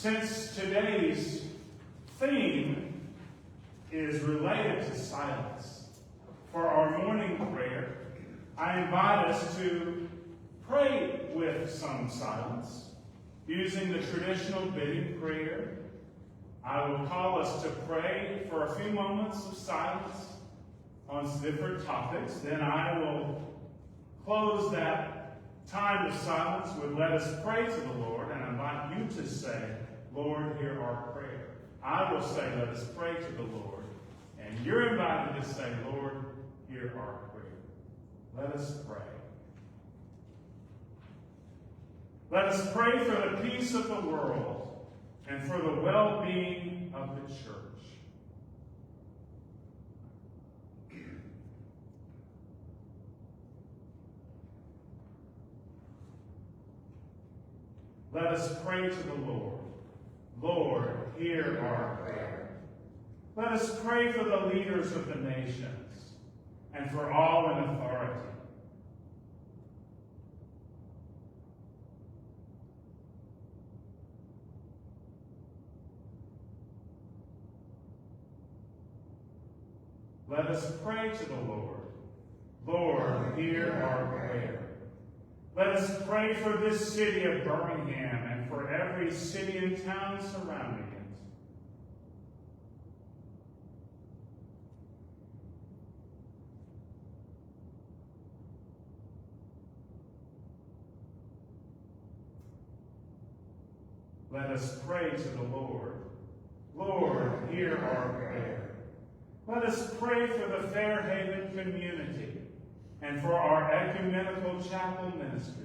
Since today's theme is related to silence, for our morning prayer, I invite us to pray with some silence, using the traditional bidding prayer. I will call us to pray for a few moments of silence on different topics. Then I will close that time of silence with let us pray to the Lord, and I invite you to say, Lord, hear our prayer. I will say, let us pray to the Lord. And you're invited to say, Lord, hear our prayer. Let us pray. Let us pray for the peace of the world and for the well-being of the church. Let us pray to the Lord. Lord, hear our prayer. Let us pray for the leaders of the nations and for all in authority. Let us pray to the Lord. Lord, hear our prayer. Let us pray for this city of Birmingham and for every city and town surrounding it. Let us pray to the Lord. Lord, hear our prayer. Let us pray for the Fairhaven community and for our ecumenical chapel ministries.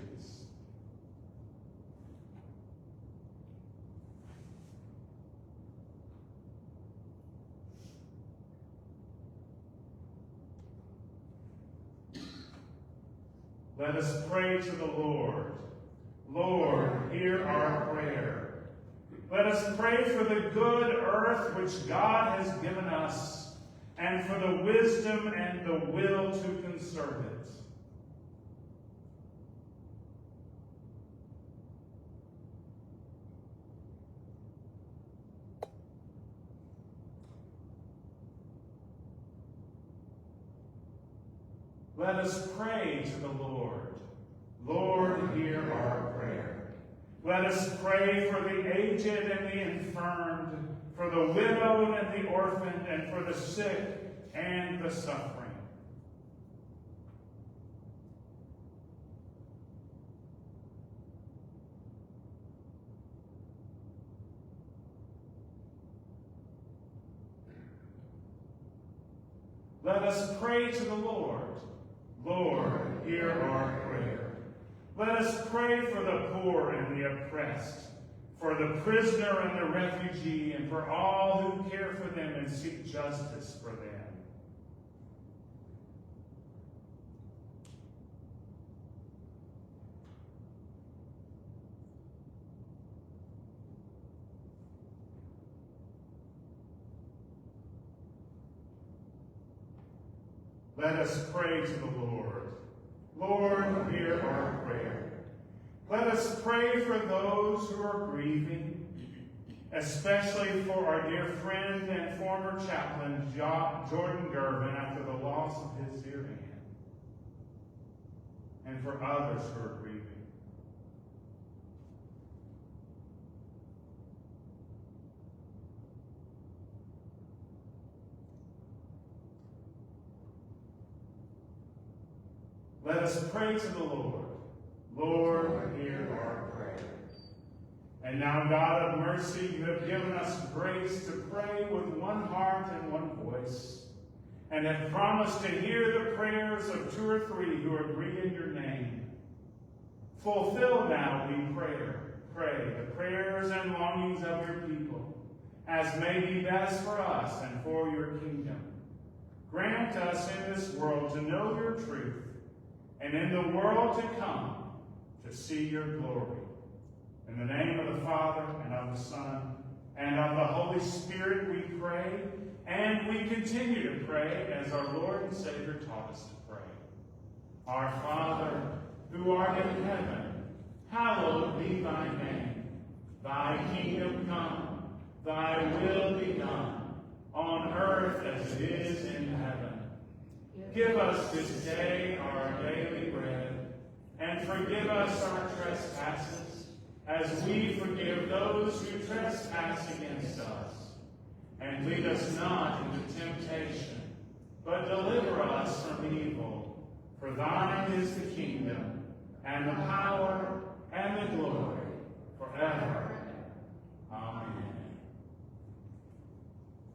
Let us pray to the Lord. Lord, hear our prayer. Let us pray for the good earth which God has given us, and for the wisdom and the will to conserve it. Let us pray to the Lord. Lord, hear our prayer. Let us pray for the aged and the infirmed, for the widow and the orphan, and for the sick and the suffering. Let us pray to the Lord. Lord, hear our prayer. Let us pray for the poor and the oppressed, for the prisoner and the refugee, and for all who care for them and seek justice for them. Let us pray to the Lord. Lord, hear our prayer. Let us pray for those who are grieving, especially for our dear friend and former chaplain, Jordan Gervin, after the loss of his dear man, and for others who are grieving. Let us pray to the Lord. Lord, hear our prayer. And now, God of mercy, you have given us grace to pray with one heart and one voice, and have promised to hear the prayers of 2 or 3 who agree in your name. Fulfill now, we pray the prayers and longings of your people, as may be best for us and for your kingdom. Grant us in this world to know your truth, and in the world to come, to see your glory. In the name of the Father, and of the Son, and of the Holy Spirit we pray, and we continue to pray as our Lord and Savior taught us to pray. Our Father, who art in heaven, hallowed be thy name. Thy kingdom come, thy will be done, on earth as it is in heaven. Give us this day our daily bread, and forgive us our trespasses, as we forgive those who trespass against us. And lead us not into temptation, but deliver us from evil. For thine is the kingdom, and the power, and the glory, forever. Amen.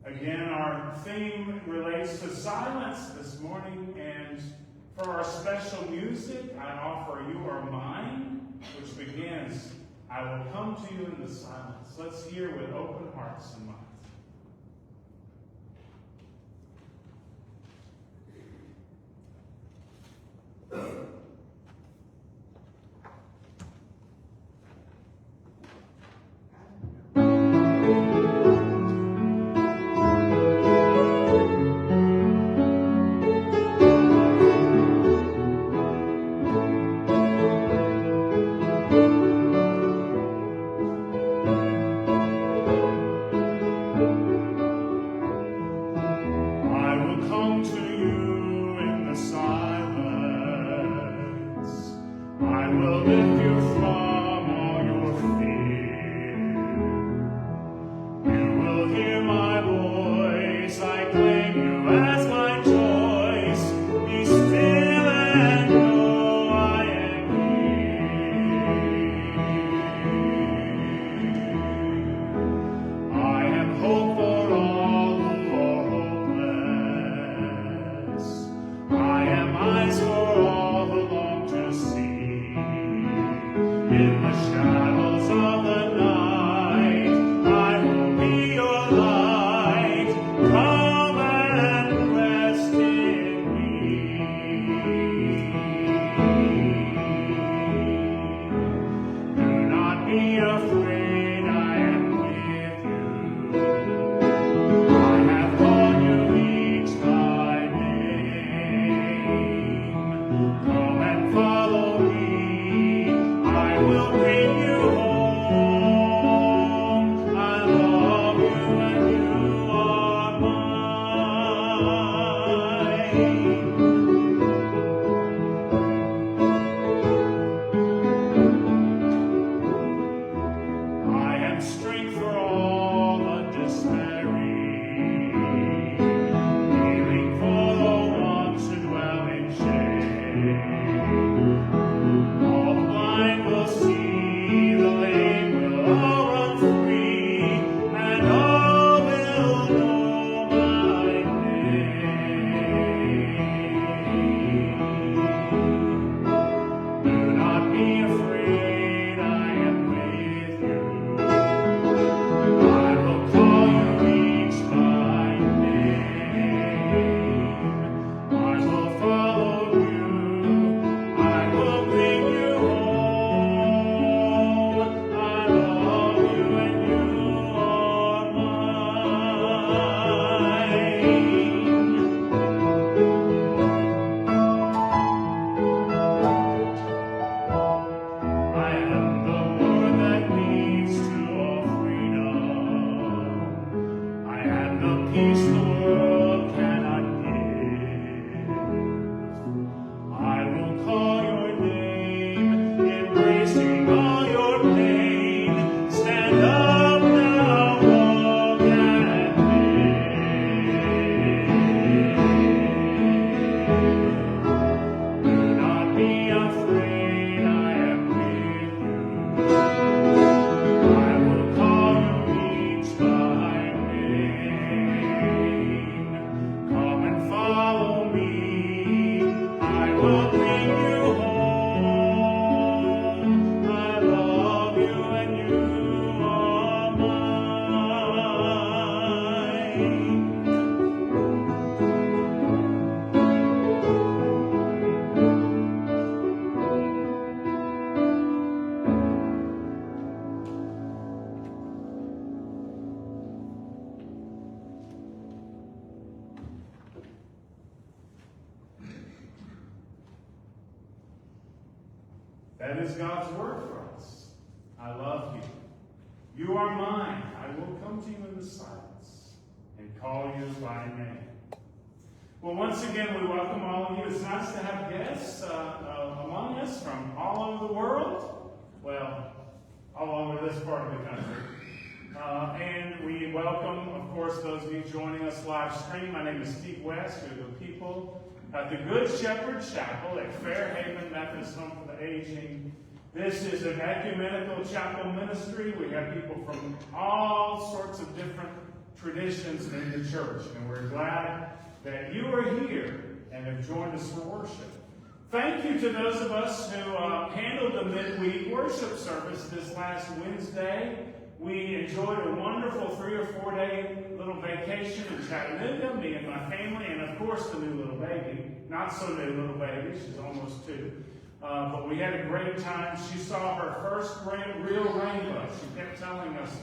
Again, our theme relates to silence this morning, and for our special music, I offer you our Mine, which begins, I will come to you in the silence. Let's hear with open hearts and minds. the peace the world cannot give. I will call your name, embracing all your pain. Stand up now, walk and live. Do not be afraid, I am with you. I will call you each by name. Come and follow me. I will bring you home. I love you and you are That is God's word for us. I love you. You are mine. I will come to you in the silence and call you by name. Well, once again, we welcome all of you. It's nice to have guests among us from all over the world. Well, all over this part of the country. And we welcome, of course, those of you joining us live stream. My name is Steve West. We're the people at the Good Shepherd Chapel at Fairhaven Methodist Home for the Aging. This is an ecumenical chapel ministry. We have people from all sorts of different traditions in the church, and we're glad that you are here and have joined us for worship. Thank you to those of us who handled the midweek worship service this last Wednesday. We enjoyed a wonderful 3 or 4 day little vacation in Chattanooga, me and my family, and of course the new little baby. Not so new little baby, she's almost 2. But we had a great time. She saw her first real rainbow. She kept telling us,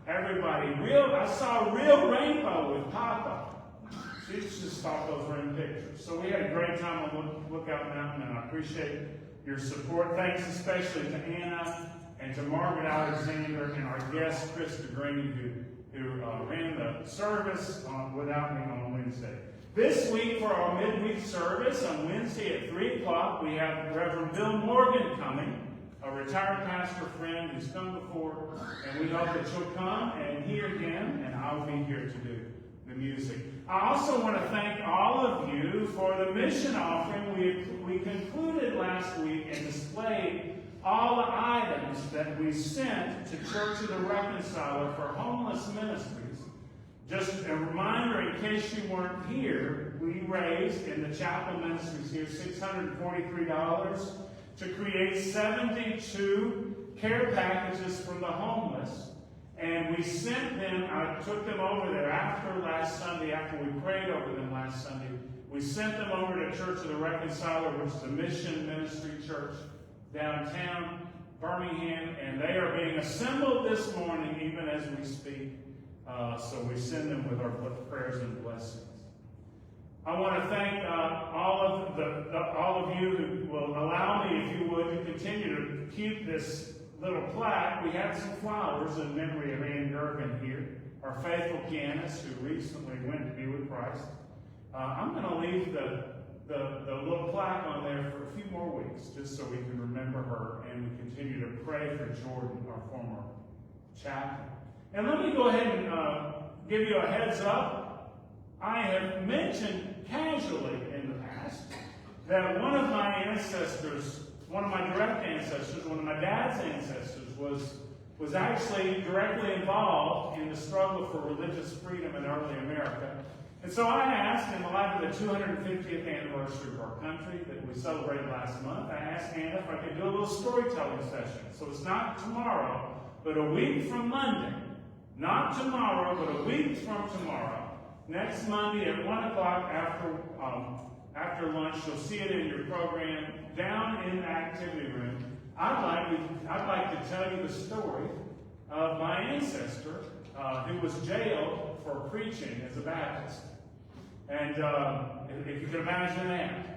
everybody, I saw a real rainbow with Papa. She just thought those were in pictures. So we had a great time on Lookout Mountain, and I appreciate your support. Thanks especially to Anna and to Margaret Alexander and our guest, Krista Green, who ran the service without me on Wednesday. This week for our midweek service on Wednesday at 3 o'clock, we have Reverend Bill Morgan coming, a retired pastor friend who's come before, and we hope that you'll come and hear him, and I'll be here to do the music. I also want to thank all of you for the mission offering. We concluded last week and displayed all the items that we sent to Church of the Reconciler for homeless ministries. Just a reminder, in case you weren't here, we raised in the chapel ministries here $643 to create 72 care packages for the homeless. And we sent them, I took them over there after last Sunday, after we prayed over them last Sunday. We sent them over to Church of the Reconciler, which is a mission ministry church downtown Birmingham, and they are being assembled this morning, even as we speak. So we send them with our prayers and blessings. I want to thank all of you who will allow me, if you would, to continue to keep this little plaque. We have some flowers in memory of Ann Gergen here, our faithful pianist who recently went to be with Christ. I'm going to leave the little plaque on there for a few more weeks, just so we can remember her, and we continue to pray for Jordan, our former chaplain. And let me go ahead and give you a heads up. I have mentioned casually in the past that one of my ancestors, one of my direct ancestors, one of my dad's ancestors was actually directly involved in the struggle for religious freedom in early America. And so I asked, in the light of the 250th anniversary of our country that we celebrated last month, I asked Anna if I could do a little storytelling session. So it's not tomorrow, but a week from Monday. Not tomorrow, but a week from tomorrow. Next Monday at 1 o'clock after lunch, you'll see it in your program down in the activity room. I'd like to tell you the story of my ancestor who was jailed for preaching as a Baptist. And if you can imagine that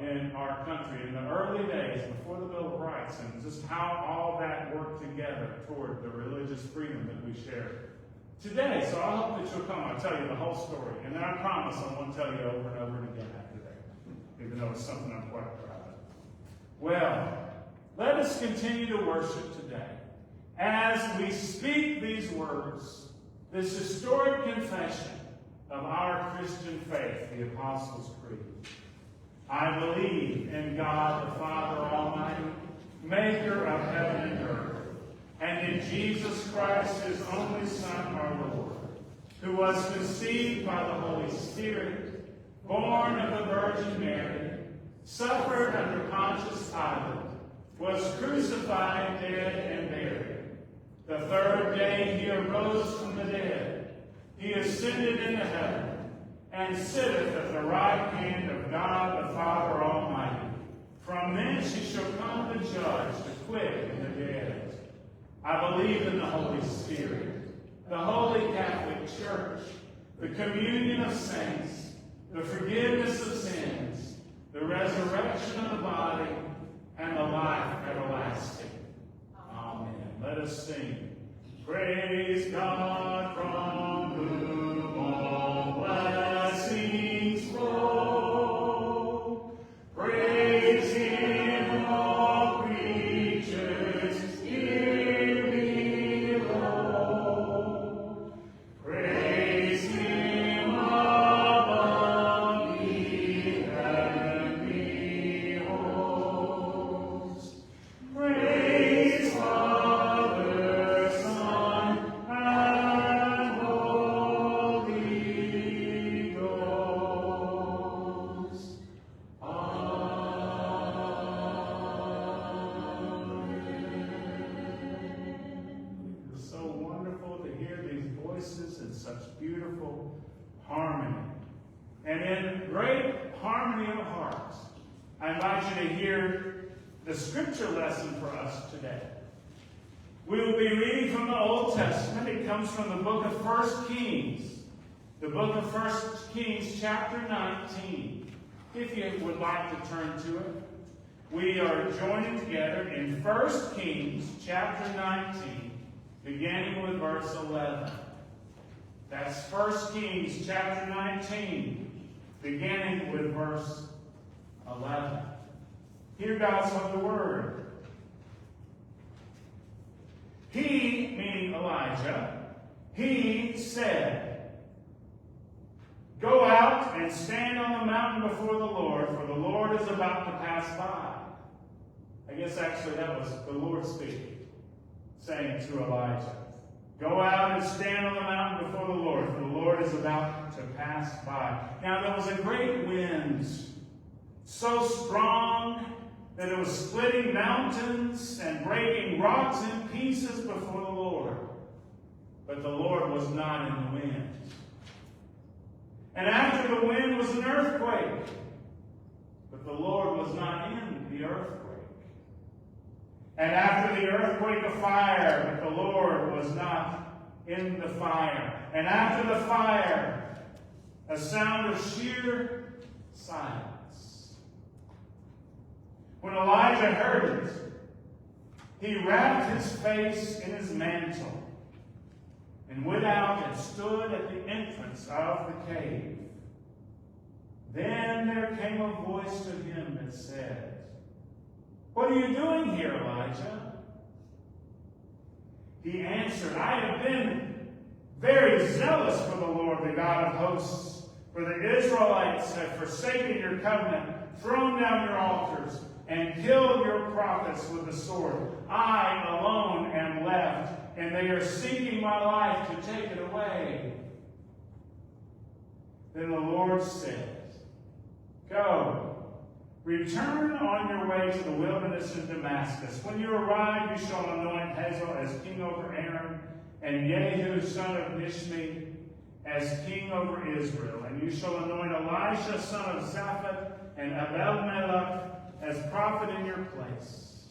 in our country in the early days before the Bill of Rights, and just how all that worked together toward the religious freedom that we share today. So I hope that you'll come. I'll tell you the whole story. And then I promise I won't tell you over and over again after that, even though it's something I'm quite proud of. Well, let us continue to worship today as we speak these words, this historic confession of our Christian faith, the Apostles' Creed. I believe in God the Father Almighty, maker of heaven and earth, and in Jesus Christ, his only Son, our Lord, who was conceived by the Holy Spirit, born of the Virgin Mary, suffered under Pontius Pilate, was crucified, dead, and buried. The third day he arose from the dead. He ascended into heaven, and sitteth at the right hand of God the Father Almighty. From thence he shall come to judge the quick and the dead. I believe in the Holy Spirit, the Holy Catholic Church, the communion of saints, the forgiveness of sins, the resurrection of the body, and the life everlasting. Amen. Let us sing. Praise God from whom all blessings flow. Praise him, all creatures here below. Praise him above the heavenly hosts. Praise Father, Son, and Holy Ghost. Amen. It's so wonderful to hear these voices in such beautiful harmony. And in great harmony of hearts, I invite you to hear the scripture lesson for us today. We will be reading from the Old Testament. It comes from the book of 1 Kings. The book of 1 Kings, chapter 19. If you would like to turn to it. We are joining together in 1 Kings, chapter 19, beginning with verse 11. That's 1 Kings, chapter 19, beginning with verse 11. Hear God's holy word. He, meaning Elijah, he said, "Go out and stand on the mountain before the Lord, for the Lord is about to pass by." I guess actually that was the Lord speaking, saying to Elijah, "Go out and stand on the mountain before the Lord, for the Lord is about to pass by." Now there was a great wind, so strong that it was splitting mountains and breaking rocks in pieces before the Lord. But the Lord was not in the wind. And after the wind was an earthquake. But the Lord was not in the earthquake. And after the earthquake, a fire. But the Lord was not in the fire. And after the fire, a sound of sheer silence. When Elijah heard it, he wrapped his face in his mantle and went out and stood at the entrance of the cave. Then there came a voice to him that said, "What are you doing here, Elijah?" He answered, "I have been very zealous for the Lord, the God of hosts. For the Israelites have forsaken your covenant, thrown down your altars, and killed your prophets with the sword. I alone am left, and they are seeking my life to take it away." Then the Lord said, "Go, return on your way to the wilderness of Damascus. When you arrive, you shall anoint Hazael as king over Aram, and Jehu, son of Nishmi, as king over Israel. And you shall anoint Elisha, son of Shaphat, and Abel-Melech as prophet in your place."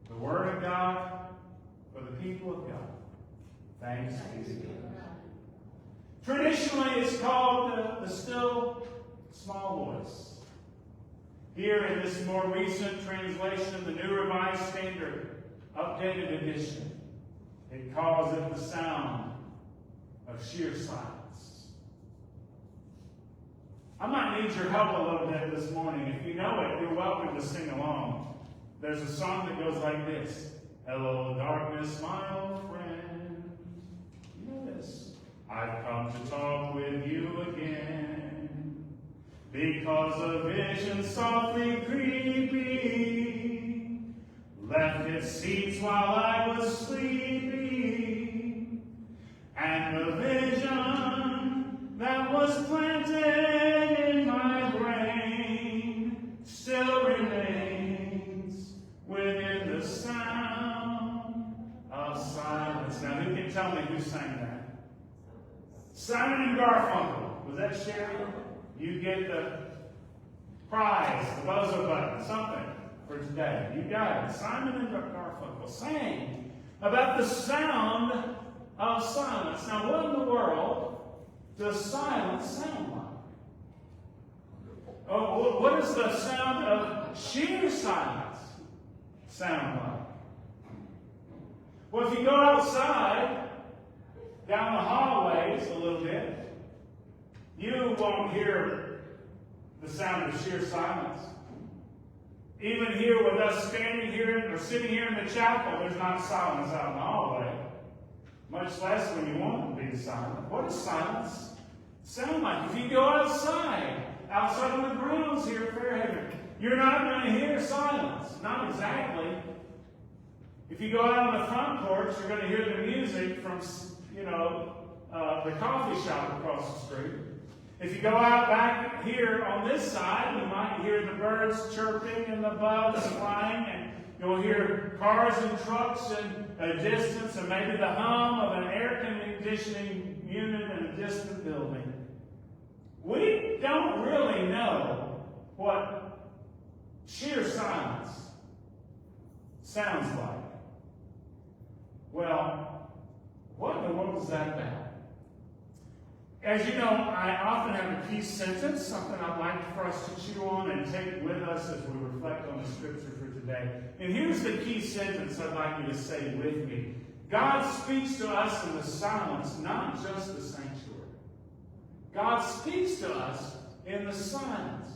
The word of God for the people of God. Thanks be to God. Traditionally, it's called the still small voice. Here in this more recent translation, the New Revised Standard, updated edition, It calls it the sound of sheer silence. I might need your help a little bit this morning. If you know it, you're welcome to sing along. There's a song that goes like this. Hello, darkness, my old friend. You know this. I've come to talk with you again, because a vision softly creeping left its seats while I was sleeping, and the vision that was planted in my brain still remains within the sound of silence. Now, who can tell me who sang that? Simon and Garfunkel. Was that Sherry? You get the prize, the buzzer button, something for today. You got it. Simon and Garfunkel sang about the sound of silence. Now, what in the world does silence sound like? Oh, what does the sound of sheer silence sound like? Well, if you go outside, down the hallways a little bit, you won't hear the sound of sheer silence. Even here with us standing here or sitting here in the chapel, there's not silence out in the hallway. Much less when you want to be silent. What does silence sound like? If you go outside on the grounds here at Fairhaven, you're not going to hear silence. Not exactly. If you go out on the front porch, you're going to hear the music from, the coffee shop across the street. If you go out back here on this side, you might hear the birds chirping and the bugs flying, and you'll hear cars and trucks in a distance, and maybe the hum of an air conditioning unit in a distant building. We don't really know what sheer silence sounds like. Well, what in the world is that about? As you know, I often have a key sentence, something I'd like for us to chew on and take with us as we reflect on the scripture for today. And here's the key sentence I'd like you to say with me. God speaks to us in the silence, not just the sanctuary. God speaks to us in the silence,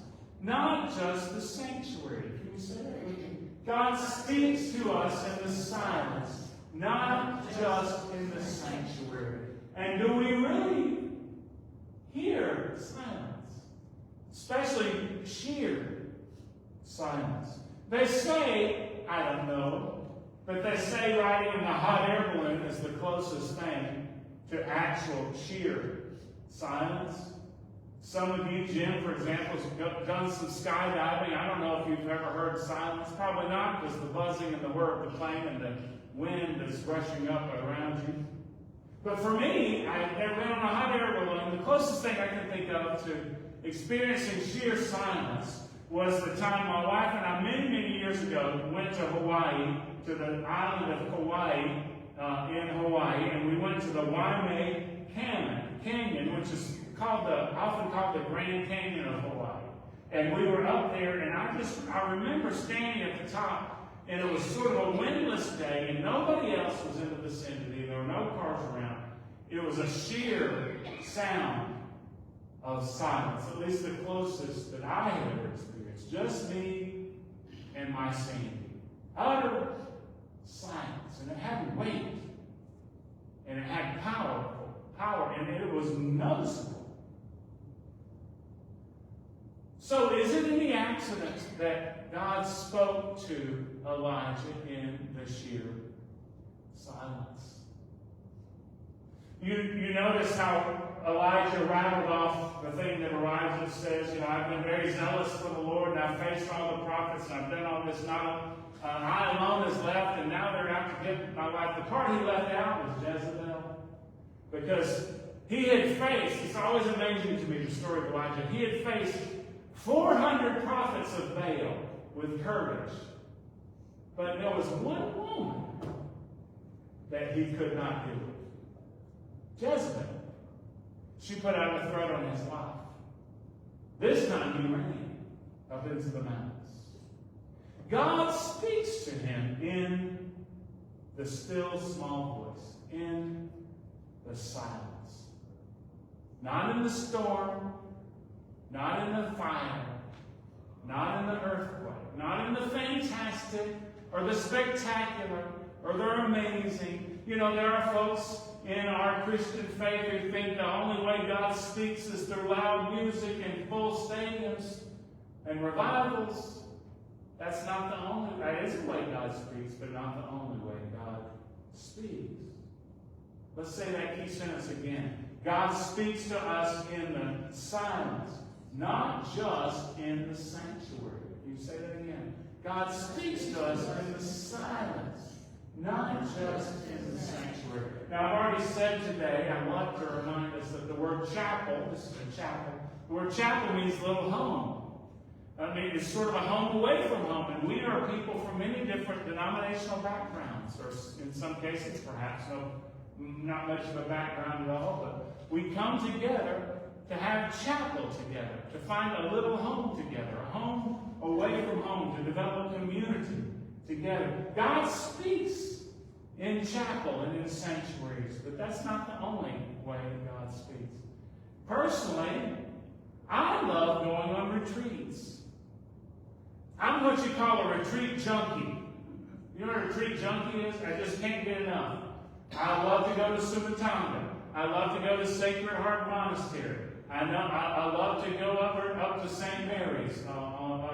not just the sanctuary. Can you say that with me? God speaks to us in the silence, not just in the sanctuary. And do we really hear silence? Especially sheer silence. They say, I don't know, but they say riding in a hot air balloon is the closest thing to actual sheer silence. Some of you, Jim, for example, has done some skydiving. I don't know if you've ever heard silence. Probably not, because the buzzing and the whir of the plane and the wind that's rushing up around you. But for me, I've been on a hot air balloon. The closest thing I can think of to experiencing sheer silence was the time my wife and I, many, many years ago, went to Hawaii, to the island of Kauai in Hawaii, and we went to the Waimea Canyon, which is often called the Grand Canyon of Hawaii. And we were up there, and I remember standing at the top, and it was sort of a windless day, and nobody else was in the vicinity. There were no cars around. It was a sheer sound of silence, at least the closest that I had ever experienced. Just me and my Sandy. Utter silence. And it had weight. And it had power, and it was noticeable. So is it any accident that God spoke to Elijah in the sheer silence? You notice how Elijah rattled off the thing that Elijah says, I've been very zealous for the Lord, and I've faced all the prophets, and I've done all this. Now I alone is left, and now they're out to get my life. The part he left out was Jezebel. Because he had faced, it's always amazing to me, the story of Elijah, he had faced 400 prophets of Baal with courage. But there was one woman that he could not deal with. Jezebel. She put out a threat on his life. This time he ran up into the mountains. God speaks to him in the still small voice in the silence. Not in the storm, not in the fire, not in the earthquake, not in the fantastic or the spectacular or the amazing. You know, there are folks in our Christian faith who think the only way God speaks is through loud music and full stadiums and revivals. That's not the only, that is the way God speaks, but not the only way God speaks. Let's say that key sentence again. God speaks to us in the silence, not just in the sanctuary. You say that again. God speaks to us in the silence, not just in the sanctuary. Now, I've already said today, I'd like to remind us that the word chapel, this is a chapel, the word chapel means little home. I mean, it's sort of a home away from home, and we are people from many different denominational backgrounds, or in some cases, perhaps, not much of a background at all, but we come together to have chapel together, to find a little home together, a home away from home, to develop community together. God speaks in chapel and in sanctuaries, but that's not the only way God speaks. Personally, I love going on retreats. I'm what you call a retreat junkie. You know what a retreat junkie is? I just can't get enough. I love to go to Sumatanga. I love to go to Sacred Heart Monastery. I love to go up to St. Mary's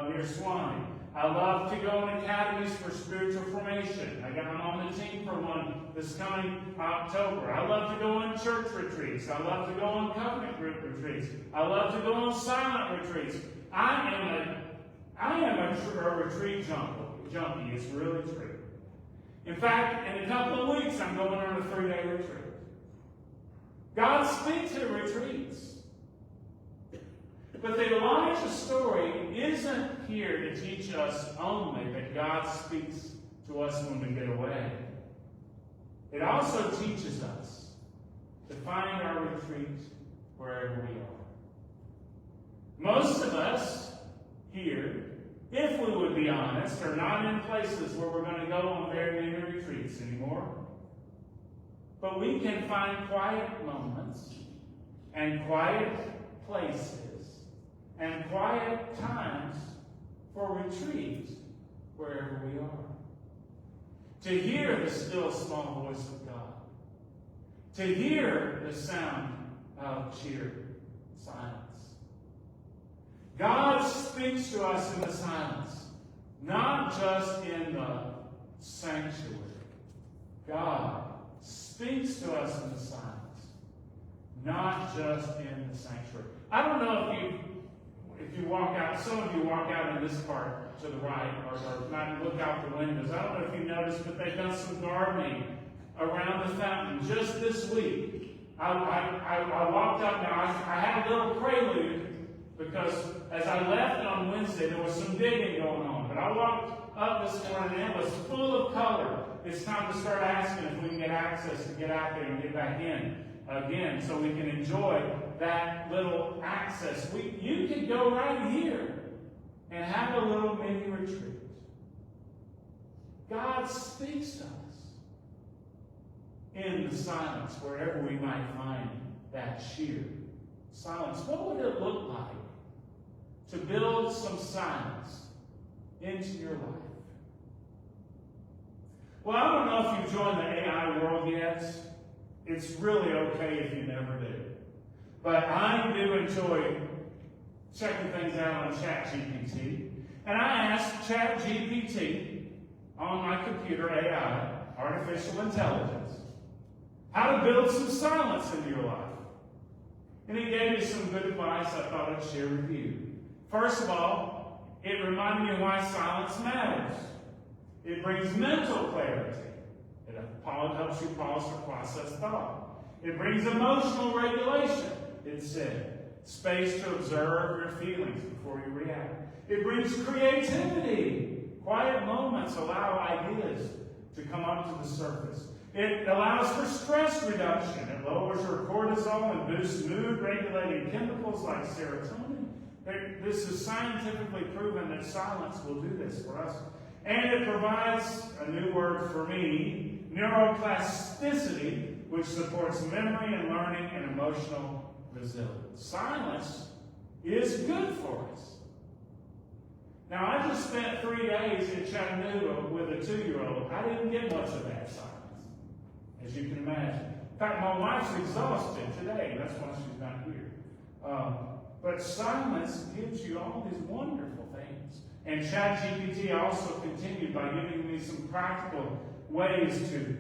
near Swanee. I love to go in academies for spiritual formation. I'm on the team for one this coming October. I love to go on church retreats. I love to go on covenant group retreats. I love to go on silent retreats. I am a retreat junkie. It's really true. In fact, in a couple of weeks, I'm going on a 3-day retreat. God speaks at retreats. But the Elijah story isn't here to teach us only that God speaks to us when we get away. It also teaches us to find our retreat wherever we are. Most of us here, if we would be honest, are not in places where we're going to go on very many retreats anymore. But we can find quiet moments and quiet places and quiet times for retreat wherever we are. To hear the still small voice of God. To hear the sound of cheered silence. God speaks to us in the silence, not just in the sanctuary. God speaks to us in the silence, not just in the sanctuary. I don't know if you walk out, some of you walk out in this part to the right, or might look out the windows. I don't know if you noticed, but they've done some gardening around the fountain just this week. I walked up now. I had a little prelude because as I left on Wednesday, there was some digging going on. But I walked up this morning and it was full of color. It's time to start asking if we can get access to get out there and get back in again so we can enjoy that little access. You could go right here and have a little mini retreat. God speaks to us in the silence, wherever we might find that sheer silence. What would it look like to build some silence into your life? Well, I don't know if you've joined the AI world yet. It's really okay if you never do. But I do enjoy checking things out on ChatGPT. And I asked ChatGPT on my computer, AI, artificial intelligence, how to build some silence into your life. And he gave me some good advice I thought I'd share with you. First of all, it reminded me why silence matters. It brings mental clarity. It helps you pause to process thought. It brings emotional regulation, it said. Space to observe your feelings before you react. It brings creativity. Quiet moments allow ideas to come up to the surface. It allows for stress reduction. It lowers your cortisol and boosts mood-regulating chemicals like serotonin. This is scientifically proven that silence will do this for us. And it provides, a new word for me, neuroplasticity, which supports memory and learning and emotional resilience. Silence is good for us. Now, I just spent 3 days in Chattanooga with a 2-year-old. I didn't get much of that silence, as you can imagine. In fact, my wife's exhausted today. That's why she's not here. But silence gives you all these wonderful things. And ChatGPT also continued by giving me some practical ways to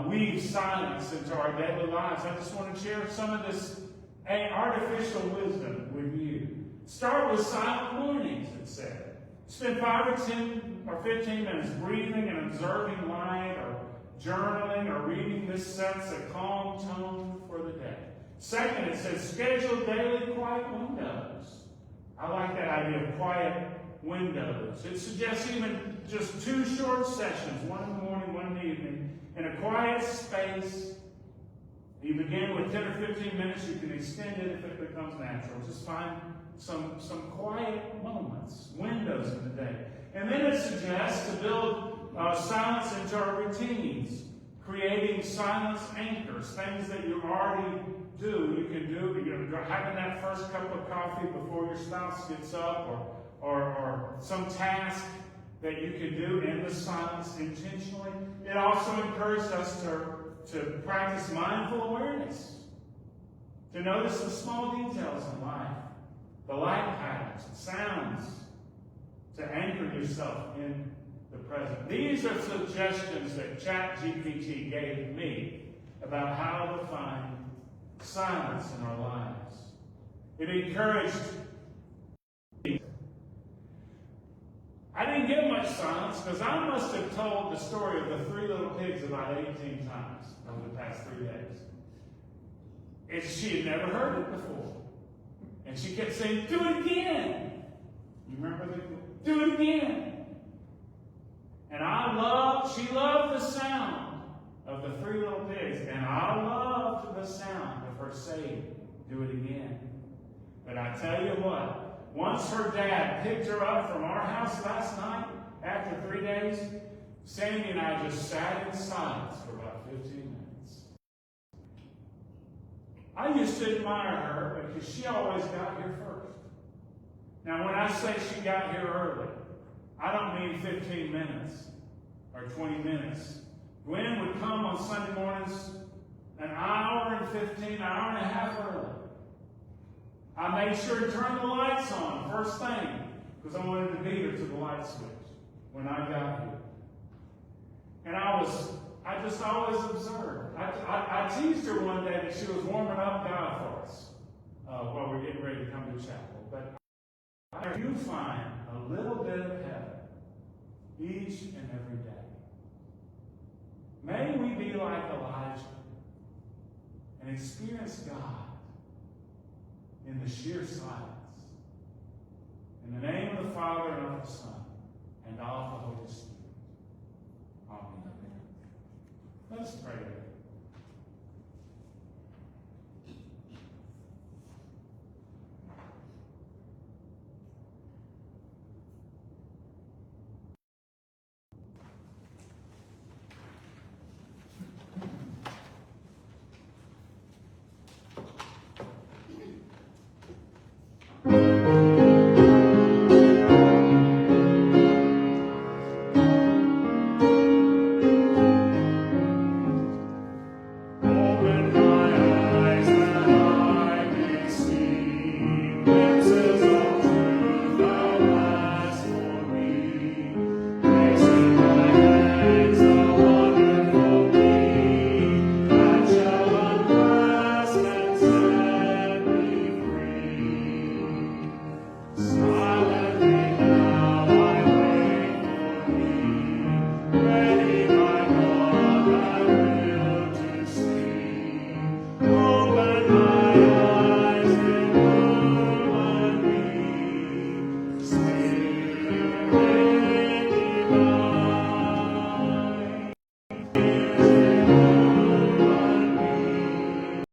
weave silence into our daily lives. I just want to share some of this artificial wisdom with you. Start with silent mornings, it said. Spend 5 or 10 or 15 minutes breathing and observing light, or journaling, or reading. This sets a calm tone for the day. Second, it says schedule daily quiet windows. I like that idea of quiet windows. It suggests even just 2 short sessions, one in the morning, one in the evening, in a quiet space. You begin with 10 or 15 minutes. You can extend it if it becomes natural. Just find some quiet moments, windows in the day. And then it suggests to build silence into our routines, creating silence anchors, things that you already do. You can do, having that first cup of coffee before your spouse gets up, or some task that you can do in the silence intentionally. It also encourages us to practice mindful awareness, to notice the small details in life, the light patterns, the sounds, to anchor yourself in the present. These are suggestions that ChatGPT gave me about how to find silence in our lives. It encouraged me. I didn't get much silence because I must have told the story of the 3 little pigs about 18 times over the past 3 days. She had never heard it before. And she kept saying, "Do it again." You remember "Do it again." And she loved the sound of the 3 little pigs. And I loved the sound of her saying, "Do it again." But I tell you what, once her dad picked her up from our house last night, after 3 days, Sandy and I just sat in silence for about 15 minutes. I used to admire her because she always got here first. Now, when I say she got here early, I don't mean 15 minutes or 20 minutes. Gwen would come on Sunday mornings an hour and 15, hour and a half early. I made sure to turn the lights on first thing because I wanted to beat her to the light switch when I got here. And I just always observed. I teased her one day that she was warming up God for us while we're getting ready to come to chapel. But you find a little bit of heaven each and every day. May we be like Elijah and experience God in the sheer silence. In the name of the Father, and of the Son, and of the Holy Spirit. Amen. Let's pray.